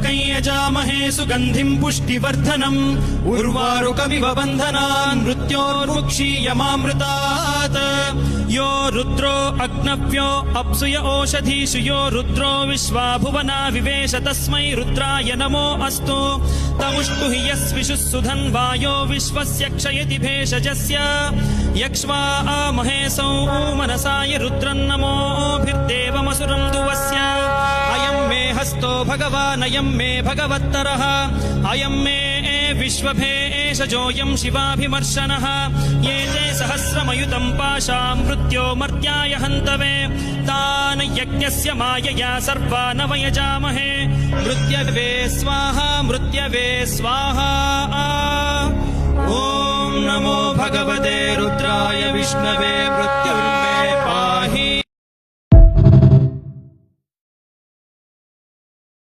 त्र्यम्बकं यजामहे सुगन्धिं पुष्टिवर्धनम् उर्वारुकमिव बन्धनान् मृत्योर्मुक्षीयमामृतात् यो रुद्रो अग्नव्यो अप्सुय ओषधीषु यो रुद्रो विश्वा भुवना विवेश तस्मै रुद्राय नमो अस्तु तमुष्टु हि यस्विषुः सुधन्वायो विश्वस्य क्षयति भेषजस्य यक्ष्वा महेशौ मनसाय रुद्रन्नमोभिर्देवमसुरं दुवस्य अयं मे हस्तो भगवान् अयं मे भगवत्तरः अयं मे विश्वभेषजोऽयं शिवाभिमर्शनः ये ते सहस्रमयुतं पाशां मृत्यो मर्त्याय हन्तवे तान् यज्ञस्य मायया सर्वान् वयजामहे मृत्यवे स्वाहा मृत्यवे स्वाहा ॐ नमो भगवते रुद्राय विष्णवे मृत्युर्मे